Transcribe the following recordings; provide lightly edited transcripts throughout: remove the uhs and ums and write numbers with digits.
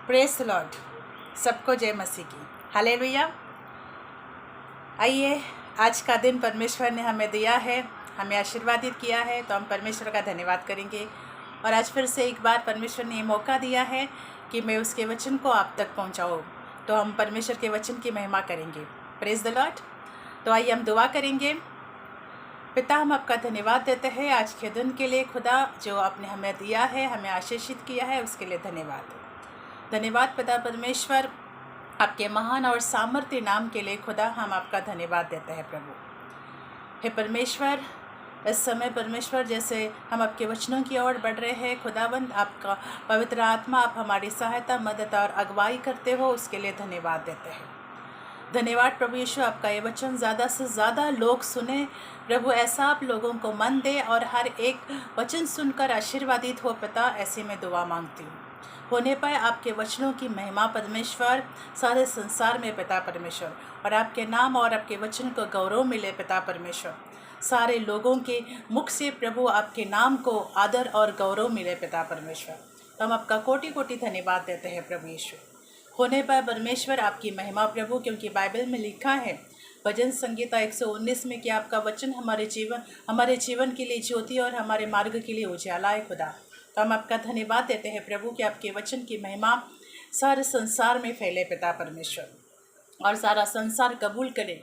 Press Lord, सबको जय मसीह की। हालेलुया। आइए, आज का दिन परमेश्वर ने हमें दिया है, हमें आशीर्वादित किया है, तो हम परमेश्वर का धन्यवाद करेंगे। और आज फिर से एक बार परमेश्वर ने ये मौका दिया है कि मैं उसके वचन को आप तक पहुंचाऊं, तो हम परमेश्वर के वचन की महिमा करेंगे। Press the Lord. तो आइए हम दुआ करेंगे। पिता, हम आपका धन्यवाद देते हैं आज के दिन के लिए। खुदा, जो आपने हमें दिया है, हमें आशीषित किया है, उसके लिए धन्यवाद। धन्यवाद पिता परमेश्वर, आपके महान और सामर्थ्य नाम के लिए। खुदा, हम आपका धन्यवाद देते हैं प्रभु। हे परमेश्वर, इस समय परमेश्वर जैसे हम आपके वचनों की ओर बढ़ रहे हैं, खुदावंद आपका पवित्र आत्मा आप हमारी सहायता, मदद और अगुवाई करते हो, उसके लिए धन्यवाद देते हैं। धन्यवाद प्रभु यीशु, आपका ये वचन ज़्यादा से ज़्यादा लोग सुने प्रभु, ऐसा आप लोगों को मन दे और हर एक वचन सुनकर आशीर्वादित हो पिता, ऐसे में दुआ मांगती हूँ। होने पाए आपके वचनों की महिमा परमेश्वर सारे संसार में पिता परमेश्वर, और आपके नाम और आपके वचन को गौरव मिले पिता परमेश्वर। सारे लोगों के मुख से प्रभु आपके नाम को आदर और गौरव मिले पिता परमेश्वर। तो हम आपका कोटि कोटि धन्यवाद देते हैं प्रभु यीशु। होने पाए परमेश्वर आपकी महिमा प्रभु, क्योंकि बाइबल में लिखा है भजन संगीता 119 में कि आपका वचन हमारे जीवन के लिए ज्योति और हमारे मार्ग के लिए उजाला है खुदा। तो हम आपका धन्यवाद देते हैं प्रभु कि आपके वचन की महिमा सारे संसार में फैले पिता परमेश्वर, और सारा संसार कबूल करे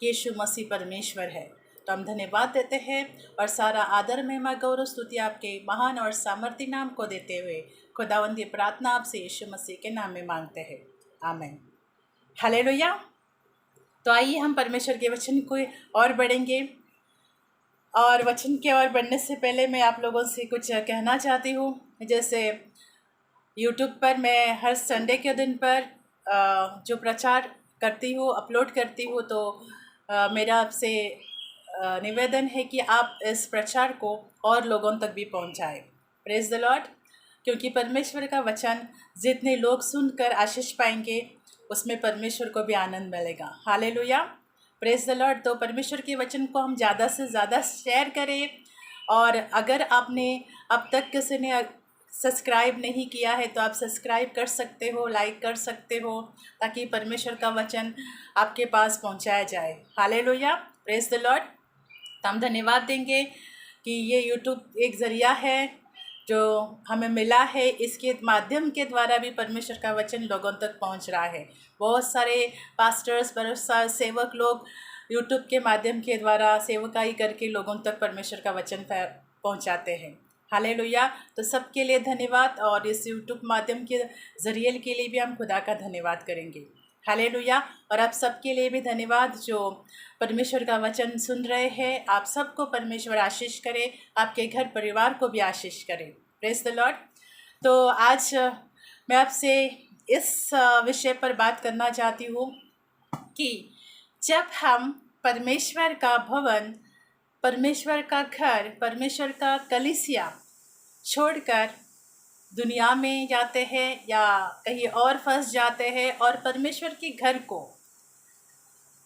कि यीशु मसीह परमेश्वर है। तो हम धन्यवाद देते हैं और सारा आदर महिमा गौरव स्तुति आपके महान और सामर्थ्य नाम को देते हुए खुदावंदी प्रार्थना आपसे यीशु मसीह के नाम में मांगते हैं, आमीन। हालेलुया। तो आइए हम परमेश्वर के वचन को और बढ़ेंगे, और वचन के और बढ़ने से पहले मैं आप लोगों से कुछ कहना चाहती हूँ। जैसे यूट्यूब पर मैं हर संडे के दिन पर जो प्रचार करती हूँ, अपलोड करती हूँ, तो मेरा आपसे निवेदन है कि आप इस प्रचार को और लोगों तक भी पहुँचाएं। Praise the Lord. क्योंकि परमेश्वर का वचन जितने लोग सुनकर आशीष पाएंगे, उसमें परमेश्वर को भी आनंद मिलेगा। हालेलुया। Praise the Lord. तो परमेश्वर के वचन को हम ज़्यादा से ज़्यादा शेयर करें, और अगर आपने अब तक किसी ने सब्सक्राइब नहीं किया है तो आप सब्सक्राइब कर सकते हो, लाइक कर सकते हो, ताकि परमेश्वर का वचन आपके पास पहुंचाया जाए। हालेलुया। Praise the Lord. तो हम धन्यवाद देंगे कि ये यूट्यूब एक ज़रिया है जो हमें मिला है, इसके माध्यम के द्वारा भी परमेश्वर का वचन लोगों तक पहुंच रहा है। बहुत सारे पास्टर्स, बहुत सारे सेवक लोग यूट्यूब के माध्यम के द्वारा सेवकाई करके लोगों तक परमेश्वर का वचन पहुंचाते हैं। हालेलुया। तो सबके लिए धन्यवाद, और इस यूट्यूब माध्यम के ज़रिए के लिए भी हम खुदा का धन्यवाद करेंगे। हालेलुया। और आप सबके लिए भी धन्यवाद जो परमेश्वर का वचन सुन रहे हैं। आप सबको परमेश्वर आशीष करे, आपके घर परिवार को भी आशीष करे। Praise the Lord. तो आज मैं आपसे इस विषय पर बात करना चाहती हूँ कि जब हम परमेश्वर का भवन, परमेश्वर का घर, परमेश्वर का कलीसिया छोड़कर दुनिया में जाते हैं या कहीं और फंस जाते हैं, और परमेश्वर के घर को,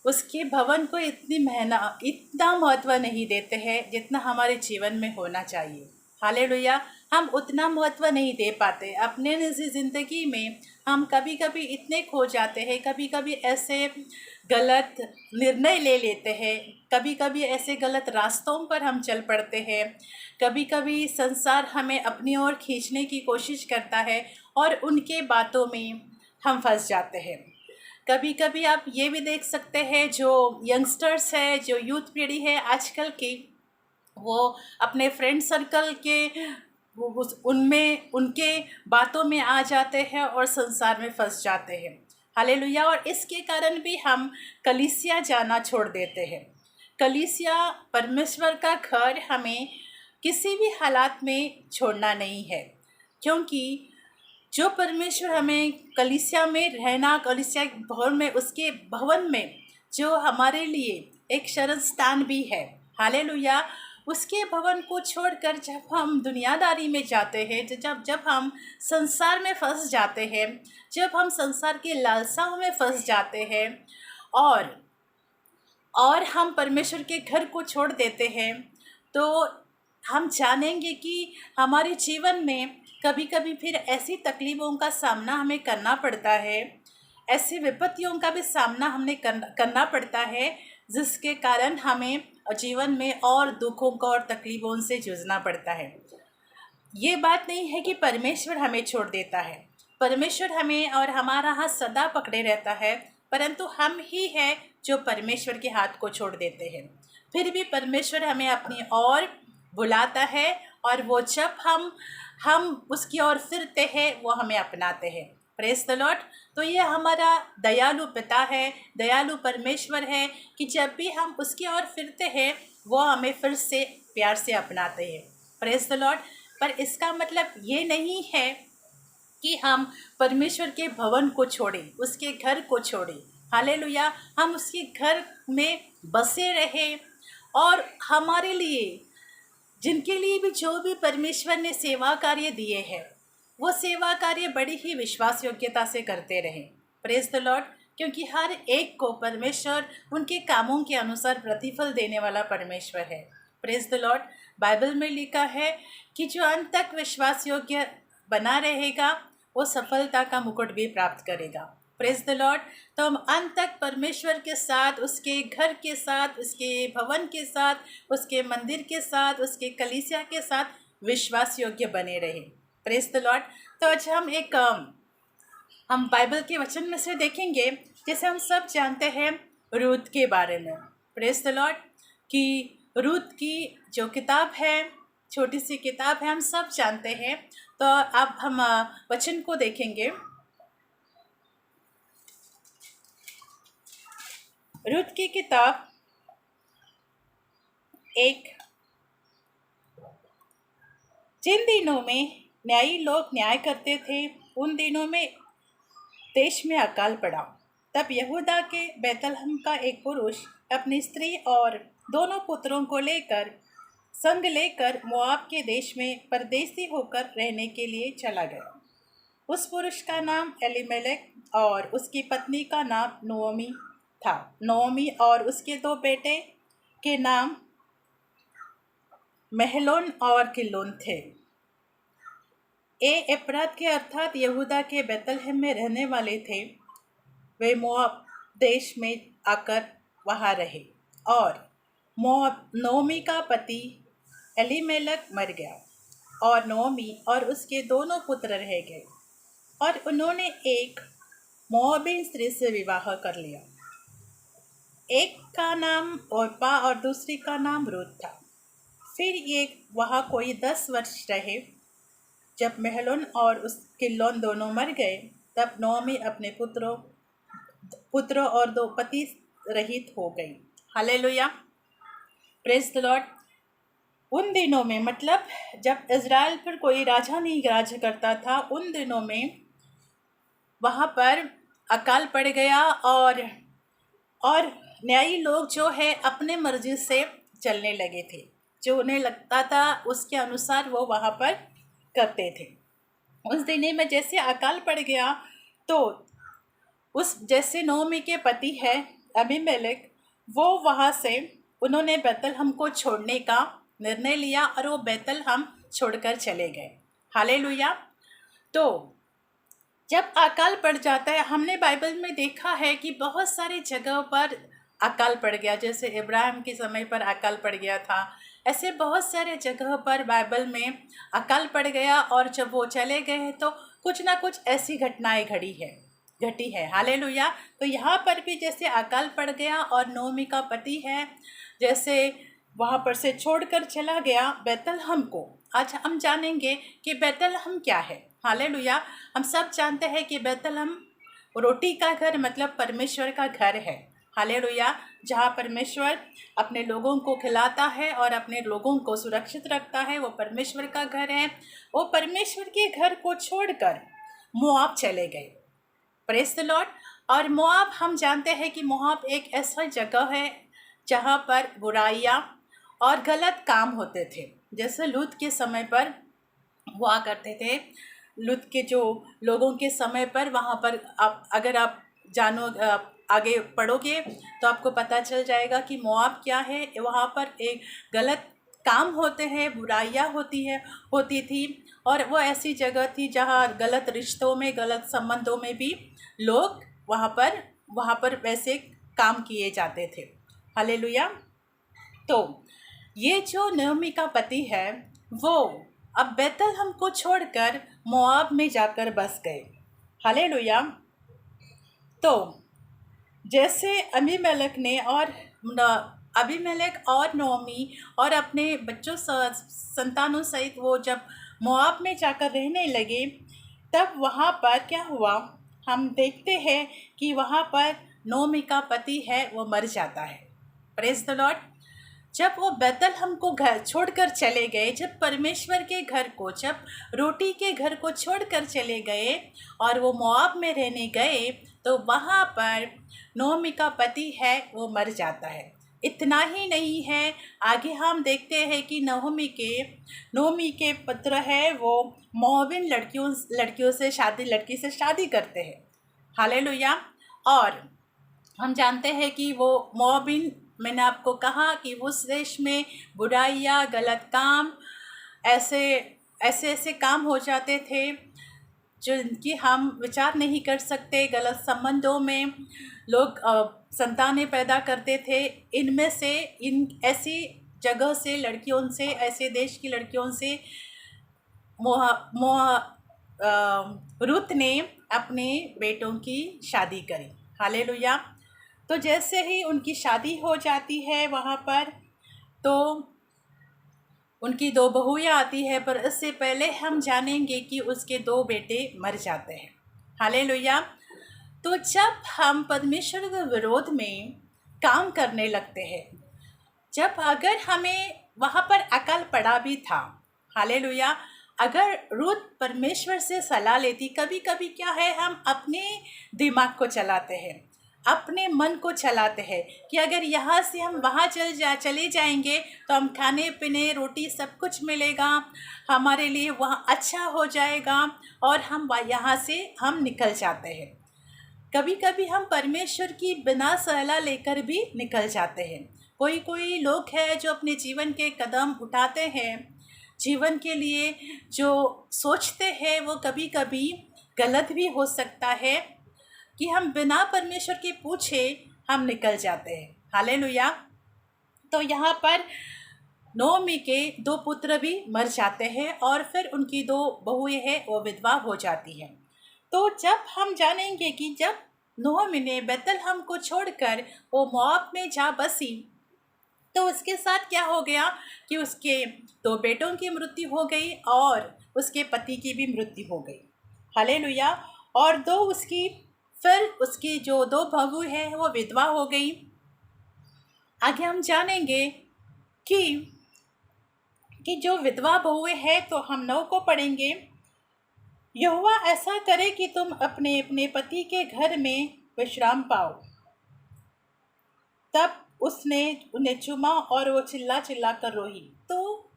उसके भवन को इतना महत्व नहीं देते हैं जितना हमारे जीवन में होना चाहिए। हालेलुया। हम उतना महत्व नहीं दे पाते अपने निजी ज़िंदगी में। हम कभी कभी इतने खो जाते हैं, कभी कभी ऐसे गलत निर्णय ले लेते हैं, कभी कभी ऐसे गलत रास्तों पर हम चल पड़ते हैं, कभी कभी संसार हमें अपनी ओर खींचने की कोशिश करता है और उनके बातों में हम फंस जाते हैं। कभी कभी आप ये भी देख सकते हैं, जो यंगस्टर्स है, जो यूथ पीढ़ी है आजकल की, वो अपने फ्रेंड सर्कल के उनमें उनके बातों में आ जाते हैं और संसार में फंस जाते हैं। हालेलुया। और इसके कारण भी हम कलीसिया जाना छोड़ देते हैं। कलीसिया, परमेश्वर का घर, हमें किसी भी हालात में छोड़ना नहीं है, क्योंकि जो परमेश्वर हमें कलीसिया में रहना, कलीसिया भवन में, उसके भवन में जो हमारे लिए एक शरण स्थान भी है, हालेलुया, उसके भवन को छोड़कर जब हम दुनियादारी में जाते हैं, जब हम संसार में फंस जाते हैं, जब हम संसार की लालसाओं में फंस जाते हैं, और हम परमेश्वर के घर को छोड़ देते हैं, तो हम जानेंगे कि हमारे जीवन में कभी कभी फिर ऐसी तकलीफ़ों का सामना हमें करना पड़ता है, ऐसी विपत्तियों का भी सामना हमने करना पड़ता है, जिसके कारण हमें जीवन में और दुखों का और तकलीफ़ों से जूझना पड़ता है। ये बात नहीं है कि परमेश्वर हमें छोड़ देता है, परमेश्वर हमें और हमारा हाथ सदा पकड़े रहता है, परंतु हम ही हैं जो परमेश्वर के हाथ को छोड़ देते हैं। फिर भी परमेश्वर हमें अपनी ओर बुलाता है, और वो जब हम उसकी ओर फिरते हैं वो हमें अपनाते हैं। Praise the Lord. तो ये हमारा दयालु पिता है, दयालु परमेश्वर है, कि जब भी हम उसकी ओर फिरते हैं वो हमें फिर से प्यार से अपनाते हैं। Praise the Lord. पर इसका मतलब ये नहीं है कि हम परमेश्वर के भवन को छोड़ें, उसके घर को छोड़ें। हालेलुया। हम उसके घर में बसे रहें, और हमारे लिए, जिनके लिए भी जो भी परमेश्वर ने सेवा कार्य दिए हैं, वो सेवा कार्य बड़ी ही विश्वास योग्यता से करते रहें। Praise the Lord. क्योंकि हर एक को परमेश्वर उनके कामों के अनुसार प्रतिफल देने वाला परमेश्वर है। Praise the Lord. बाइबल में लिखा है कि जो अंत तक विश्वास योग्य बना रहेगा वो सफलता का मुकुट भी प्राप्त करेगा। Praise the Lord. तो हम अंत तक परमेश्वर के साथ, उसके घर के साथ, उसके भवन के साथ, उसके मंदिर के साथ, उसके कलीसिया के साथ विश्वास योग्य बने रहें। Praise the Lord. तो आज हम बाइबल के वचन में से देखेंगे, जैसे हम सब जानते हैं रूत के बारे में। Praise the Lord. कि रूत की जो किताब है, छोटी सी किताब है, हम सब जानते हैं। तो अब हम वचन को देखेंगे। रूत की किताब 1। जिन दिनों में न्यायी लोग न्याय करते थे, उन दिनों में देश में अकाल पड़ा। तब यहूदा के बैतलहम का एक पुरुष अपनी स्त्री और दोनों पुत्रों को लेकर संग लेकर मोआब के देश में परदेसी होकर रहने के लिए चला गया। उस पुरुष का नाम एलीमेलेक और उसकी पत्नी का नाम नोअमी था। नोअमी और उसके 2 बेटे के नाम महलोन और किलोन थे। एप्रात के अर्थात यहूदा के बैतलहम में रहने वाले थे। वे मोआब देश में आकर वहाँ रहे, और नोमी का पति एलीमेलेक मर गया, और नोमी और उसके दोनों पुत्र रह गए, और उन्होंने एक मोआबी स्त्री से विवाह कर लिया। एक का नाम ओर्पा और दूसरी का नाम रूत था। फिर ये वहाँ कोई 10 वर्ष रहे। जब महलोन और उस किलोन दोनों मर गए, तब नोमी अपने पुत्रों और 2 पति रहित हो गई। हालेलुया। Praise the Lord. उन दिनों में, मतलब जब इज़राइल पर कोई राजा नहीं राज करता था, उन दिनों में वहाँ पर अकाल पड़ गया, और न्यायी लोग जो है अपने मर्जी से चलने लगे थे। जो उन्हें लगता था उसके अनुसार वो वहाँ पर करते थे। उस दिन में जैसे अकाल पड़ गया, तो जैसे नोमी के पति है अबीमेलेक, वो वहाँ से उन्होंने बैतलहम को छोड़ने का निर्णय लिया, और वो बैतलहम छोड़कर चले गए। हालेलुया। तो जब अकाल पड़ जाता है, हमने बाइबल में देखा है कि बहुत सारी जगहों पर अकाल पड़ गया। जैसे इब्राहिम के समय पर अकाल पड़ गया था, ऐसे बहुत सारे जगह पर बाइबल में अकाल पड़ गया, और जब वो चले गए तो कुछ ना कुछ ऐसी घटनाएं घटी है। हालेलुया। तो यहाँ पर भी जैसे अकाल पड़ गया, और नोमी का पति है जैसे वहाँ पर से छोड़कर चला गया बैतलहम को। आज हम जानेंगे कि बैतलहम क्या है। हालेलुया। हम सब जानते हैं कि बैतलहम रोटी का घर, मतलब परमेश्वर का घर है। हालेलुया। जहाँ परमेश्वर अपने लोगों को खिलाता है और अपने लोगों को सुरक्षित रखता है, वो परमेश्वर का घर है। वो परमेश्वर के घर को छोड़कर मोआब चले गए। Praise the Lord. और मोआब, हम जानते हैं कि मोआब एक ऐसा जगह है जहाँ पर बुराइयाँ और गलत काम होते थे। जैसे लूत के समय पर हुआ करते थे। लूत के जो लोगों के समय पर वहाँ पर अगर आप आगे पढ़ोगे तो आपको पता चल जाएगा कि मोआब क्या है। वहाँ पर एक गलत काम होते हैं, बुराइयां होती थी। और वो ऐसी जगह थी जहाँ गलत रिश्तों में, गलत संबंधों में भी लोग वहाँ पर वैसे काम किए जाते थे। हालेलुया। तो ये जो नयोमी का पति है, वो अब बैतलहम को छोड़कर मोआब में जाकर बस गए। हालेलुया। तो जैसे अबीमेलेक और नोमी और अपने बच्चों संतानों सहित वो जब मोआब में जाकर रहने लगे, तब वहाँ पर क्या हुआ, हम देखते हैं कि वहाँ पर नोमी का पति है वो मर जाता है। Praise the Lord. जब वो बैतलहम को घर छोड़कर चले गए, जब परमेश्वर के घर को, जब रोटी के घर को छोड़कर चले गए और वो मोआब में रहने गए, तो वहाँ पर नोमी का पति है वो मर जाता है। इतना ही नहीं है, आगे हम देखते हैं कि नोमी के पुत्र है वो मोआबिन लड़की से शादी करते हैं। हालेलुया। और हम जानते हैं कि वो मोआबिन, मैंने आपको कहा कि उस देश में बुराइयाँ, गलत काम, ऐसे काम हो जाते थे जिनकी हम विचार नहीं कर सकते। गलत संबंधों में लोग संतानें पैदा करते थे। इनमें से ऐसी जगह से लड़कियों से, ऐसे देश की लड़कियों से रूत ने अपने बेटों की शादी करी। हालेलुया। तो जैसे ही उनकी शादी हो जाती है वहाँ पर, तो उनकी 2 बहुएँ आती है, पर इससे पहले हम जानेंगे कि उसके 2 बेटे मर जाते हैं। हालेलुया। तो जब हम परमेश्वर के विरोध में काम करने लगते हैं, जब अगर हमें वहाँ पर अकाल पड़ा भी था, हालेलुया, अगर रूत परमेश्वर से सलाह लेती, कभी कभी क्या है, हम अपने दिमाग को चलाते हैं, अपने मन को चलाते हैं कि अगर यहाँ से हम वहाँ चले जाएंगे तो हम खाने पीने, रोटी सब कुछ मिलेगा, हमारे लिए वहाँ अच्छा हो जाएगा, और हम यहाँ से हम निकल जाते हैं। कभी कभी हम परमेश्वर की बिना सलाह लेकर भी निकल जाते हैं। कोई लोग हैं जो अपने जीवन के कदम उठाते हैं, जीवन के लिए जो सोचते हैं वो कभी कभी गलत भी हो सकता है, कि हम बिना परमेश्वर के पूछे हम निकल जाते हैं। हालेलुया। तो यहाँ पर नोमी के 2 पुत्र भी मर जाते हैं और फिर उनकी 2 बहुएं हैं वो विधवा हो जाती हैं। तो जब हम जानेंगे कि जब नोमी ने बैतलहम को छोड़कर वो मोआब में जा बसी, तो उसके साथ क्या हो गया कि उसके 2 बेटों की मृत्यु हो गई और उसके पति की भी मृत्यु हो गई। हालेलुया। और फिर उसकी जो 2 बहू है वो विधवा हो गई। आगे हम जानेंगे कि जो विधवा बहुएं हैं, तो हम 9 को पढ़ेंगे। यहोवा ऐसा करे कि तुम अपने अपने पति के घर में विश्राम पाओ। तब उसने उन्हें चूमा और वो चिल्ला चिल्ला कर रोई। तो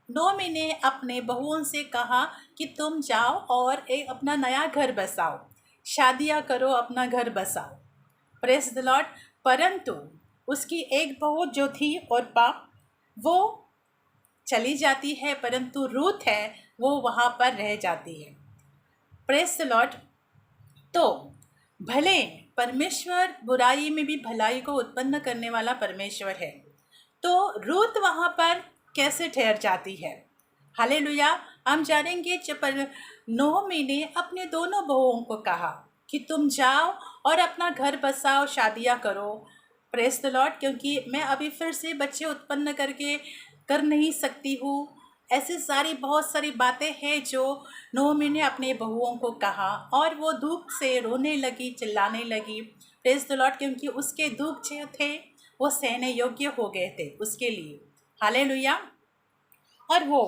नोमी ने अपने बहुओं से कहा कि तुम जाओ और एक अपना नया घर बसाओ, शादियाँ करो, अपना घर बसाओ। Praise the Lord. परंतु उसकी एक बहू जो थी ओर्पा, वो चली जाती है, परंतु रूत है वो वहाँ पर रह जाती है। Praise the Lord. तो भले परमेश्वर बुराई में भी भलाई को उत्पन्न करने वाला परमेश्वर है, तो रूत वहाँ पर कैसे ठहर जाती है। हालेलुया। हम जानेंगे जब नोमी ने अपने दोनों बहुओं को कहा कि तुम जाओ और अपना घर बसाओ, शादियाँ करो। Praise the Lord. क्योंकि मैं अभी फिर से बच्चे उत्पन्न कर नहीं सकती हूँ। ऐसे बहुत सारी बातें हैं जो नोमी ने अपने बहुओं को कहा, और वो दुख से रोने लगी, चिल्लाने लगी। Praise the Lord. क्योंकि उसके दुख जो थे वो सहने योग्य हो गए थे उसके लिए। हालेलुया। और वो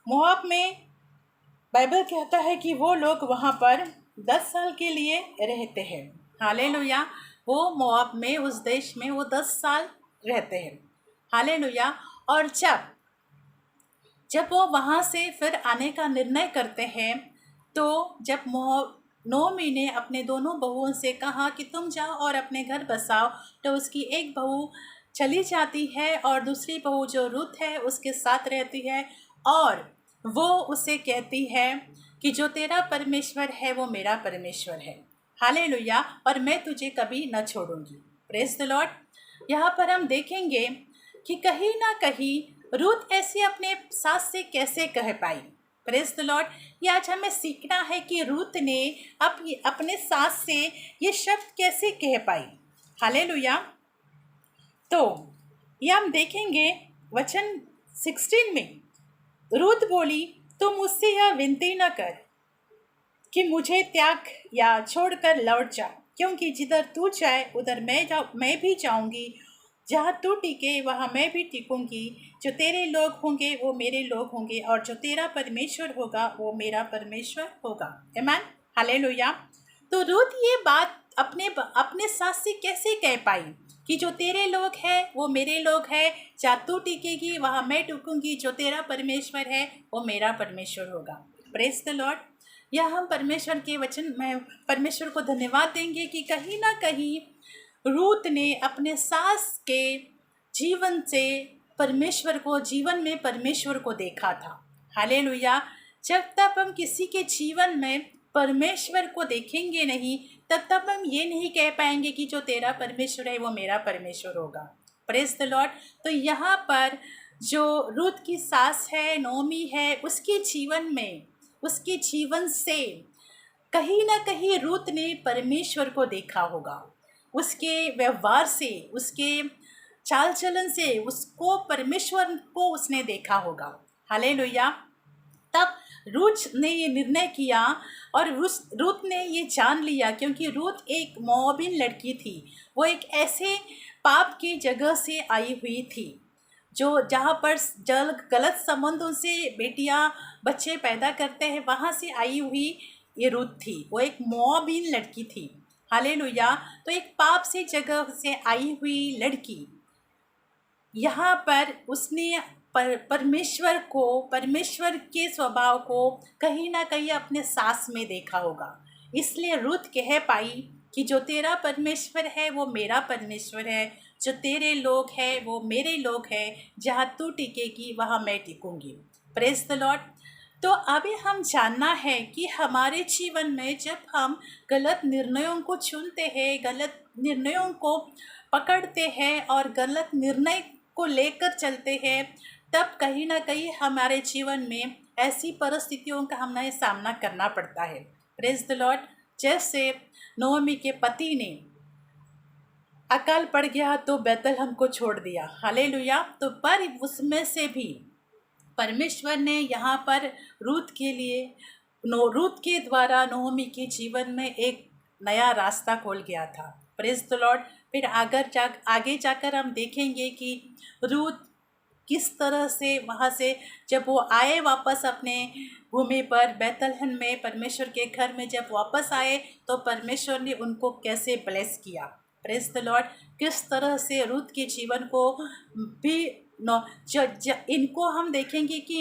मोआब में, बाइबल कहता है कि वो लोग वहाँ पर 10 साल के लिए रहते हैं। हालेलुया। वो मोआब में, उस देश में वो 10 साल रहते हैं। हालेलुया। और जब वो वहाँ से फिर आने का निर्णय करते हैं, तो जब नोमी ने अपने दोनों बहुओं से कहा कि तुम जाओ और अपने घर बसाओ, तो उसकी एक बहू चली जाती है और दूसरी बहू जो रूथ है उसके साथ रहती है और वो उसे कहती है कि जो तेरा परमेश्वर है वो मेरा परमेश्वर है, हालेलुया, और मैं तुझे कभी न छोड़ूंगी। Praise the Lord. यहाँ पर हम देखेंगे कि कहीं ना कहीं रूथ ऐसे अपने सास से कैसे कह पाई। Praise the Lord. ये आज हमें सीखना है कि रूथ ने अपने सास से ये शब्द कैसे कह पाई। हालेलुया। तो ये हम देखेंगे वचन 16 में रूथ बोली, तू मुझसे यह विनती न कर कि मुझे त्याग या छोड़कर लौट जा, क्योंकि जिधर तू जाए उधर मैं भी जाऊंगी, जहाँ तू टिके वहाँ मैं भी टिकूंगी। जो तेरे लोग होंगे वो मेरे लोग होंगे और जो तेरा परमेश्वर होगा वो मेरा परमेश्वर होगा। आमीन, हालेलुया। तो रूथ ये बात अपने सास से कैसे कह पाई कि जो तेरे लोग हैं वो मेरे लोग हैं, जहाँ तू टिकेगी वहाँ मैं टिकूंगी, जो तेरा परमेश्वर है वो मेरा परमेश्वर होगा। Praise the Lord. यह हम परमेश्वर के वचन में परमेश्वर को धन्यवाद देंगे कि कहीं ना कहीं रूथ ने अपने सास के जीवन से जीवन में परमेश्वर को देखा था। हालेलुया। जब तक हम किसी के जीवन में परमेश्वर को देखेंगे नहीं तब तक हम ये नहीं कह पाएंगे कि जो तेरा परमेश्वर है वो मेरा परमेश्वर होगा। Praise the Lord. तो यहाँ पर जो रूथ की सास है, नोमी है, उसके जीवन से कहीं ना कहीं रूथ ने परमेश्वर को देखा होगा। उसके व्यवहार से, उसके चाल चलन से उसको परमेश्वर को उसने देखा होगा। हालेलुया। तब रूथ ने ये निर्णय किया और रूथ ने ये जान लिया, क्योंकि रूथ एक मोआबिन लड़की थी। वो एक ऐसे पाप की जगह से आई हुई थी जहाँ पर गलत संबंधों से बेटियां बच्चे पैदा करते हैं, वहाँ से आई हुई ये रूथ थी। वो एक मोआबिन लड़की थी। हालेलुया। तो एक पाप से जगह से आई हुई लड़की यहाँ पर उसने परमेश्वर के स्वभाव को कहीं ना कहीं अपने सास में देखा होगा। इसलिए रूथ कह पाई कि जो तेरा परमेश्वर है वो मेरा परमेश्वर है, जो तेरे लोग हैं वो मेरे लोग हैं, जहाँ तू टिकेगी वहाँ मैं टिकूंगी। Praise the Lord. तो अभी हम जानना है कि हमारे जीवन में जब हम गलत निर्णयों को चुनते हैं, गलत निर्णयों को पकड़ते हैं और गलत निर्णय को लेकर चलते हैं, तब कहीं ना कहीं हमारे जीवन में ऐसी परिस्थितियों का हमें सामना करना पड़ता है। Praise the Lord. जैसे नोमी के पति ने अकाल पड़ गया तो बैतलहम को छोड़ दिया। हालेलुया। तो पर उसमें से भी परमेश्वर ने यहाँ पर रूथ के द्वारा नोमी के जीवन में एक नया रास्ता खोल गया था। Praise the Lord. फिर आगे जाकर हम देखेंगे कि रूथ किस तरह से वहाँ से जब वो आए वापस अपने भूमि पर बैतलहम में परमेश्वर के घर में जब वापस आए तो परमेश्वर ने उनको कैसे ब्लेस किया। Praise the Lord. किस तरह से रूथ के जीवन को भी इनको हम देखेंगे कि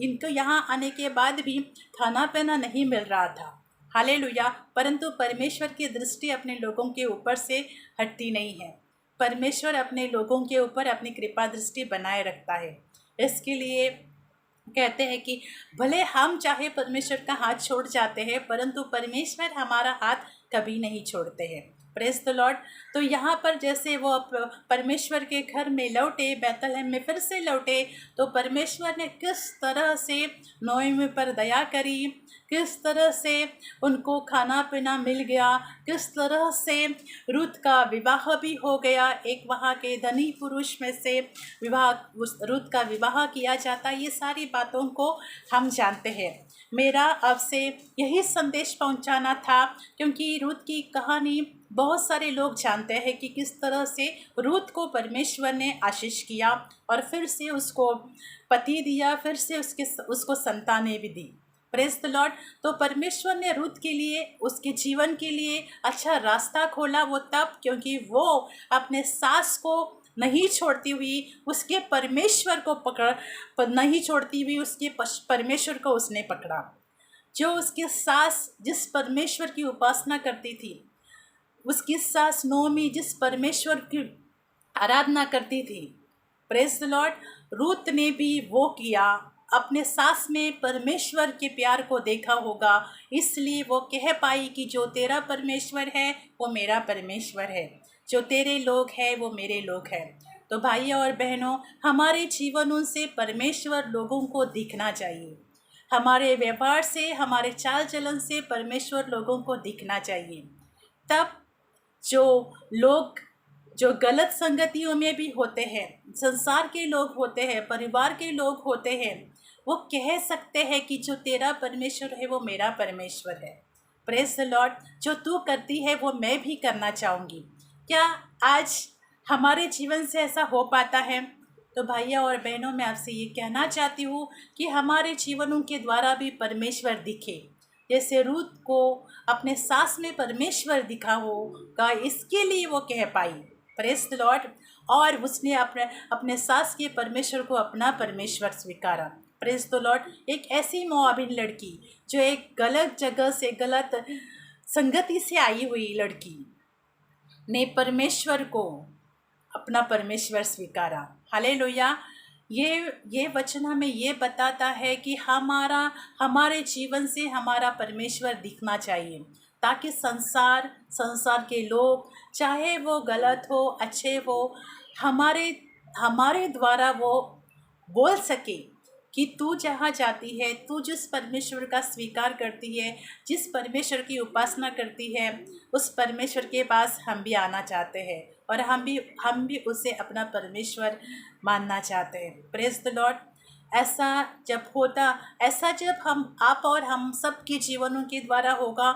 इनको यहाँ आने के बाद भी खाना पीना नहीं मिल रहा था। हालेलुया। परंतु परमेश्वर की दृष्टि अपने लोगों के ऊपर से हटती नहीं है। परमेश्वर अपने लोगों के ऊपर अपनी कृपा दृष्टि बनाए रखता है। इसके लिए कहते हैं कि भले हम चाहे परमेश्वर का हाथ छोड़ जाते हैं, परंतु परमेश्वर हमारा हाथ कभी नहीं छोड़ते हैं। Praise the Lord. तो यहाँ पर जैसे वो परमेश्वर के घर में लौटे, बैतलहम में फिर से लौटे, तो परमेश्वर ने किस तरह से नोएमी पर दया करी, किस तरह से उनको खाना पीना मिल गया, किस तरह से रूथ का विवाह भी हो गया। एक वहाँ के धनी पुरुष में से रूथ का विवाह किया जाता। ये सारी बातों को हम जानते हैं। मेरा आपसे यही संदेश पहुंचाना था, क्योंकि रूथ की कहानी बहुत सारे लोग जानते हैं कि किस तरह से रूथ को परमेश्वर ने आशीष किया और फिर से उसको पति दिया, फिर से उसको संतानें भी दी। Praise the Lord. तो परमेश्वर ने रूथ के लिए, उसके जीवन के लिए अच्छा रास्ता खोला। वो तब क्योंकि वो अपने सास को नहीं छोड़ती हुई उसके परमेश्वर को नहीं छोड़ती हुई उसके परमेश्वर को उसने पकड़ा। जो उसकी सास जिस परमेश्वर की उपासना करती थी, उसकी सास नोमी जिस परमेश्वर की आराधना करती थी। Praise the Lord. रूत ने भी वो किया, अपने सास में परमेश्वर के प्यार को देखा होगा, इसलिए वो कह पाई कि जो तेरा परमेश्वर है वो मेरा परमेश्वर है, जो तेरे लोग हैं वो मेरे लोग हैं। तो भाइयों और बहनों, हमारे जीवनों से परमेश्वर लोगों को दिखना चाहिए। हमारे व्यवहार से, हमारे चाल चलन से परमेश्वर लोगों को दिखना चाहिए। तब जो लोग जो गलत संगतियों में भी होते हैं, संसार के लोग होते हैं, परिवार के लोग होते हैं, वो कह सकते हैं कि जो तेरा परमेश्वर है वो मेरा परमेश्वर है। Praise the Lord. जो तू करती है वो मैं भी करना चाहूँगी। क्या आज हमारे जीवन से ऐसा हो पाता है? तो भाइयों और बहनों, मैं आपसे ये कहना चाहती हूँ कि हमारे जीवनों के द्वारा भी परमेश्वर दिखे। जैसे रूत को अपने सास में परमेश्वर दिखा होगा, इसके लिए वो कह पाई प्रेज द लॉर्ड, और उसने अपने सास के परमेश्वर को अपना परमेश्वर स्वीकारा। Praise the Lord. एक ऐसी मोआबिन लड़की जो एक गलत जगह से, गलत संगति से आई हुई लड़की ने परमेश्वर को अपना परमेश्वर स्वीकारा। हालेलुया। ये वचन हमें ये बताता है कि हमारे जीवन से हमारा परमेश्वर दिखना चाहिए, ताकि संसार के लोग, चाहे वो गलत हो अच्छे हो, हमारे द्वारा वो बोल सके कि तू जहाँ जाती है, तू जिस परमेश्वर का स्वीकार करती है, जिस परमेश्वर की उपासना करती है, उस परमेश्वर के पास हम भी आना चाहते हैं और हम भी उसे अपना परमेश्वर मानना चाहते हैं। Praise the Lord. ऐसा जब आप और हम सब के जीवनों के द्वारा होगा,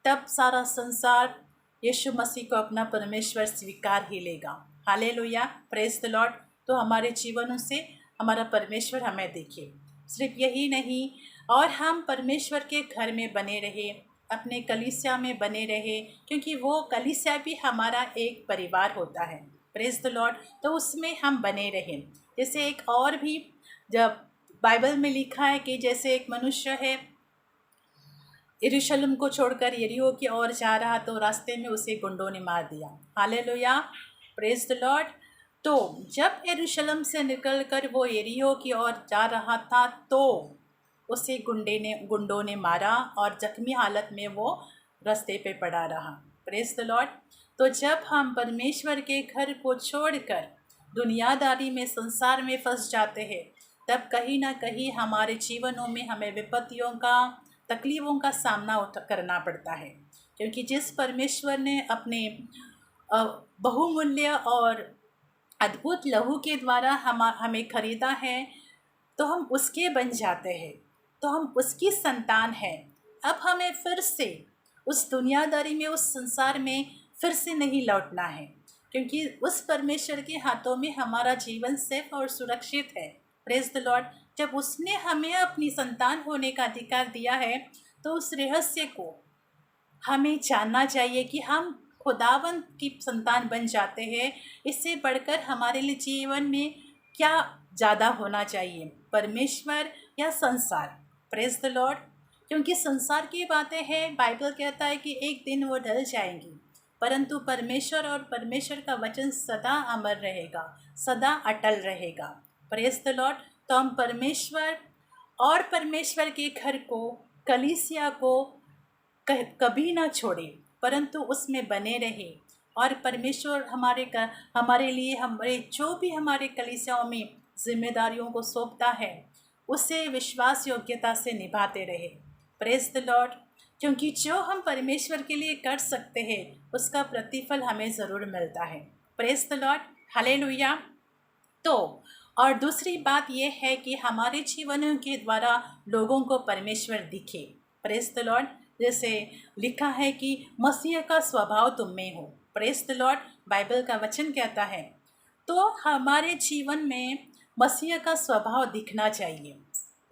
तब सारा संसार यीशु मसीह को अपना परमेश्वर स्वीकार ही लेगा। हालेलुया। Praise the Lord. तो हमारे जीवनों से हमारा परमेश्वर हमें देखे। सिर्फ यही नहीं, और हम परमेश्वर के घर में बने रहे, अपने कलीसिया में बने रहे, क्योंकि वो कलीसिया भी हमारा एक परिवार होता है। Praise the Lord. तो उसमें हम बने रहें। जैसे एक और भी जब बाइबल में लिखा है कि जैसे एक मनुष्य है, यरूशलेम को छोड़कर यरीहो की ओर जा रहा, तो रास्ते में उसे गुंडों ने मार दिया। हालेलुया। Praise the Lord. तो जब यरूशलेम से निकलकर वो यरीहो की ओर जा रहा था, तो उसे गुंडों ने मारा और जख्मी हालत में वो रास्ते पे पड़ा रहा। Praise the Lord. तो जब हम परमेश्वर के घर को छोड़कर दुनियादारी में, संसार में फंस जाते हैं, तब कहीं ना कहीं हमारे जीवनों में हमें विपत्तियों का, तकलीफ़ों का सामना करना पड़ता है। क्योंकि जिस परमेश्वर ने अपने बहुमूल्य और अद्भुत लहू के द्वारा हमें खरीदा है, तो हम उसके बन जाते हैं, तो हम उसकी संतान हैं। अब हमें फिर से उस दुनियादारी में, उस संसार में फिर से नहीं लौटना है, क्योंकि उस परमेश्वर के हाथों में हमारा जीवन सेफ और सुरक्षित है। Praise the Lord. जब उसने हमें अपनी संतान होने का अधिकार दिया है, तो उस रहस्य को हमें जानना चाहिए कि हम खुदावंत की संतान बन जाते हैं। इससे बढ़कर हमारे लिए जीवन में क्या ज़्यादा होना चाहिए, परमेश्वर या संसार? Praise the Lord. क्योंकि संसार की बातें हैं, बाइबल कहता है कि एक दिन वो ढल जाएंगी, परंतु परमेश्वर और परमेश्वर का वचन सदा अमर रहेगा, सदा अटल रहेगा। Praise the Lord. तो हम परमेश्वर और परमेश्वर के घर को, कलीसिया को कभी ना छोड़े, परंतु उसमें बने रहे। और परमेश्वर हमारे लिए, हमारे जो भी हमारे कलीसियाओं में जिम्मेदारियों को सौंपता है, उसे विश्वास योग्यता से निभाते रहे। Praise the Lord. क्योंकि जो हम परमेश्वर के लिए कर सकते हैं, उसका प्रतिफल हमें ज़रूर मिलता है। Praise the Lord. हालेलुया। तो और दूसरी बात यह है कि हमारे जीवनों के द्वारा लोगों को परमेश्वर दिखे। Praise the Lord. जैसे लिखा है कि मसीह का स्वभाव तुम में हो। Praise the Lord. बाइबल का वचन कहता है, तो हमारे जीवन में मसीह का स्वभाव दिखना चाहिए।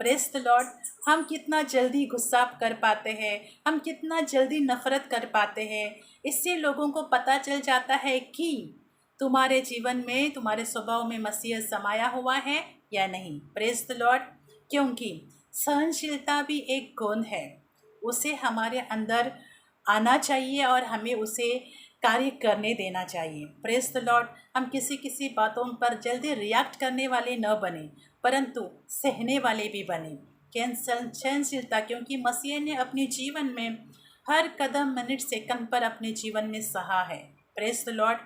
Praise the Lord. हम कितना जल्दी गुस्सा कर पाते हैं, हम कितना जल्दी नफ़रत कर पाते हैं, इससे लोगों को पता चल जाता है कि तुम्हारे जीवन में, तुम्हारे स्वभाव में मसीह समाया हुआ है या नहीं। Praise the Lord. क्योंकि सहनशीलता भी एक गुण है, उसे हमारे अंदर आना चाहिए और हमें उसे कार्य करने देना चाहिए। Praise the Lord. हम किसी किसी बातों पर जल्दी रिएक्ट करने वाले न बने, परंतु सहने वाले भी बने। सहनशीलता, क्योंकि मसीह ने अपने जीवन में हर कदम, मिनट, सेकंड पर अपने जीवन में सहा है। Praise the Lord.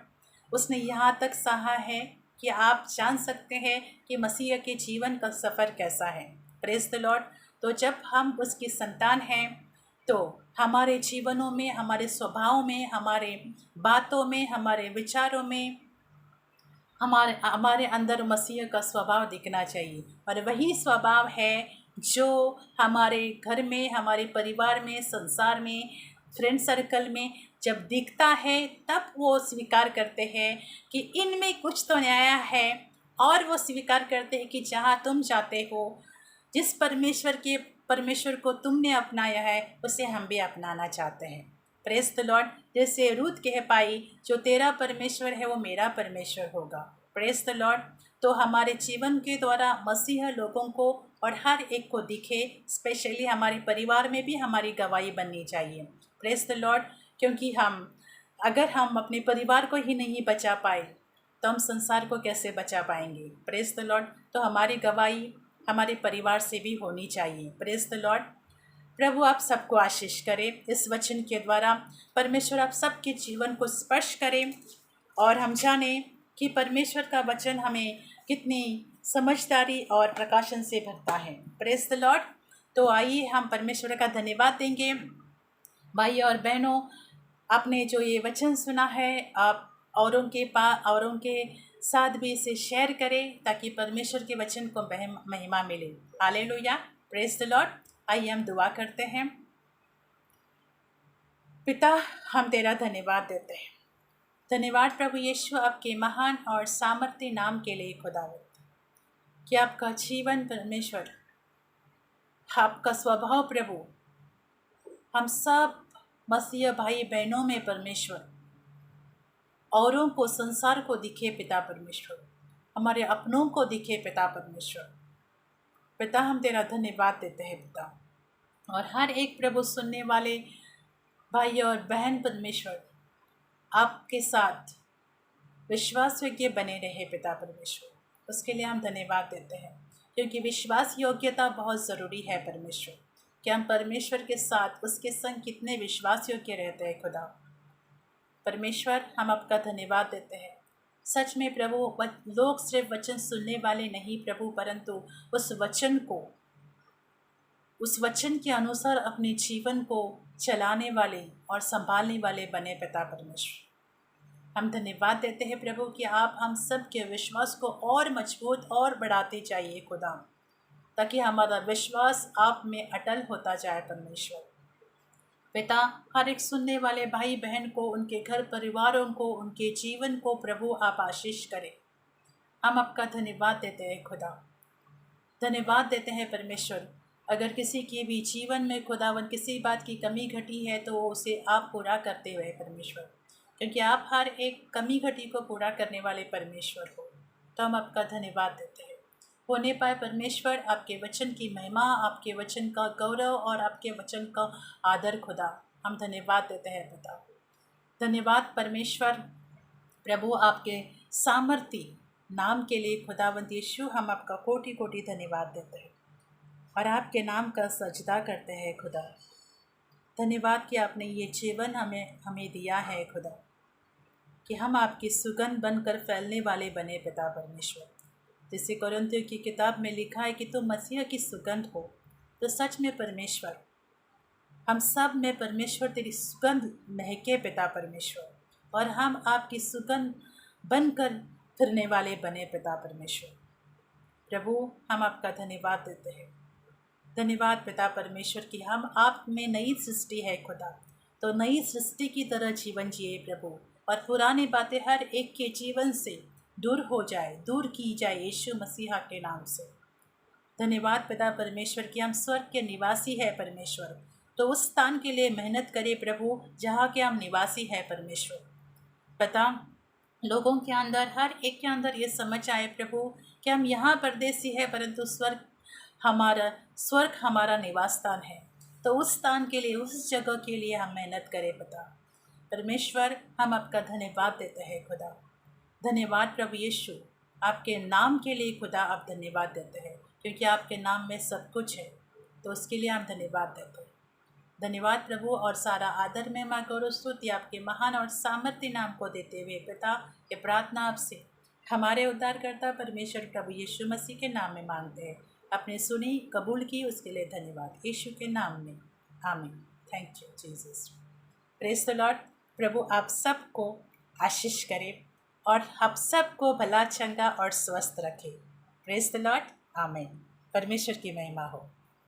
उसने यहाँ तक सहा है कि आप जान सकते हैं कि मसीह के जीवन का सफ़र कैसा है। Praise the Lord. तो जब हम उसकी संतान हैं तो हमारे जीवनों में, हमारे स्वभाव में, हमारे बातों में, हमारे विचारों में हमारे अंदर मसीह का स्वभाव दिखना चाहिए। और वही स्वभाव है जो हमारे घर में, हमारे परिवार में, संसार में, फ्रेंड सर्कल में जब दिखता है तब वो स्वीकार करते हैं कि इनमें कुछ तो नया है, और वो स्वीकार करते हैं कि जहाँ तुम जाते हो, जिस परमेश्वर को तुमने अपनाया है उसे हम भी अपनाना चाहते हैं। Praise the Lord. जैसे रूथ कह पाई, जो तेरा परमेश्वर है वो मेरा परमेश्वर होगा। Praise the Lord. तो हमारे जीवन के द्वारा मसीह लोगों को और हर एक को दिखे, स्पेशली हमारे परिवार में भी हमारी गवाही बननी चाहिए। Praise the Lord. क्योंकि अगर हम अपने परिवार को ही नहीं बचा पाए तो हम संसार को कैसे बचा पाएंगे। Praise the Lord. तो हमारी गवाही हमारे परिवार से भी होनी चाहिए। Praise the lord. प्रभु आप सबको आशीष करें इस वचन के द्वारा। परमेश्वर आप सबके जीवन को स्पर्श करें और हम जानें कि परमेश्वर का वचन हमें कितनी समझदारी और प्रकाशन से भरता है। Praise the Lord. तो आइए हम परमेश्वर का धन्यवाद देंगे। भाई और बहनों, आपने जो ये वचन सुना है, आप औरों के साथ भी इसे शेयर करें ताकि परमेश्वर के वचन को महिमा मिले। हालेलुया। Praise the Lord. आइए हम दुआ करते हैं। पिता, हम तेरा धन्यवाद देते हैं। धन्यवाद प्रभु यीशु आपके महान और सामर्थ्य नाम के लिए खुदावंद, कि आपका जीवन परमेश्वर, आपका स्वभाव प्रभु हम सब मसीह भाई बहनों में परमेश्वर औरों को, संसार को दिखे पिता परमेश्वर, हमारे अपनों को दिखे पिता परमेश्वर। पिता हम तेरा धन्यवाद देते हैं पिता, और हर एक प्रभु सुनने वाले भाई और बहन परमेश्वर आपके साथ विश्वास योग्य बने रहे पिता परमेश्वर। उसके लिए हम धन्यवाद देते हैं, क्योंकि विश्वास योग्यता बहुत ज़रूरी है परमेश्वर, कि हम परमेश्वर के साथ उसके संग कितने विश्वास योग्य रहते हैं खुदा। परमेश्वर हम आपका धन्यवाद देते हैं। सच में प्रभु, लोग सिर्फ वचन सुनने वाले नहीं प्रभु, परंतु उस वचन के अनुसार अपने जीवन को चलाने वाले और संभालने वाले बने पिता परमेश्वर। हम धन्यवाद देते हैं प्रभु कि आप हम सब के विश्वास को और मजबूत और बढ़ाते जाइए खुदा, ताकि हमारा विश्वास आप में अटल होता जाए परमेश्वर। पिता, हर एक सुनने वाले भाई बहन को, उनके घर परिवारों को, उनके जीवन को प्रभु आप आशीष करें। हम आपका धन्यवाद देते हैं खुदा। धन्यवाद देते हैं परमेश्वर। अगर किसी के भी जीवन में खुदावन किसी बात की कमी घटी है तो उसे आप पूरा करते हुए परमेश्वर, क्योंकि आप हर एक कमी घटी को पूरा करने वाले परमेश्वर हो। तो हम आपका धन्यवाद देते हैं। होने पाए परमेश्वर आपके वचन की महिमा, आपके वचन का गौरव और आपके वचन का आदर खुदा, हम धन्यवाद देते हैं पिता। धन्यवाद परमेश्वर प्रभु आपके सामर्थी नाम के लिए खुदावंद यीशु, हम आपका कोटि कोटि धन्यवाद देते हैं और आपके नाम का सजदा करते हैं खुदा। धन्यवाद कि आपने ये जीवन हमें दिया है खुदा, कि हम आपकी सुगंध बनकर फैलने वाले बने पिता परमेश्वर। जैसे कोरिन्थियों की किताब में लिखा है कि तुम मसीह की सुगंध हो। तो सच में परमेश्वर, हम सब में परमेश्वर तेरी सुगंध महके पिता परमेश्वर, और हम आपकी सुगंध बनकर फिरने वाले बने पिता परमेश्वर। प्रभु हम आपका धन्यवाद देते हैं। धन्यवाद पिता परमेश्वर कि हम आप में नई सृष्टि है खुदा। तो नई सृष्टि की तरह जीवन जिए प्रभु, और पुरानी बातें हर एक के जीवन से दूर की जाए यीशु मसीहा के नाम से। धन्यवाद पिता परमेश्वर कि हम स्वर्ग के निवासी है परमेश्वर। तो उस स्थान के लिए मेहनत करें प्रभु जहाँ के हम निवासी है परमेश्वर। पिता, लोगों के अंदर, हर एक के अंदर ये समझ आए प्रभु कि हम यहाँ परदेसी है, परंतु स्वर्ग हमारा निवास स्थान है। तो उस स्थान के लिए, उस जगह के लिए हम मेहनत करें पिता। परमेश्वर, हम आपका धन्यवाद देते हैं खुदा। धन्यवाद प्रभु यीशु, आपके नाम के लिए खुदा आप धन्यवाद देते हैं, क्योंकि आपके नाम में सब कुछ है, तो उसके लिए हम धन्यवाद देते हैं। धन्यवाद प्रभु, और सारा आदर में माँ गौरव स्तुति आपके महान और सामर्थ्य नाम को देते हुए पिता, ये प्रार्थना आपसे हमारे उद्धारकर्ता परमेश्वर प्रभु यीशु मसीह के नाम में मांगते हैं। अपने सुनी कबूल की, उसके लिए धन्यवाद यीशु के नाम में, आमीन। Thank you Jesus. Praise the lord. प्रभु आप सबको आशीष करे और आप सबको भला चंगा और स्वस्थ रखे। प्रेज द लॉर्ड, आमीन। परमेश्वर की महिमा हो।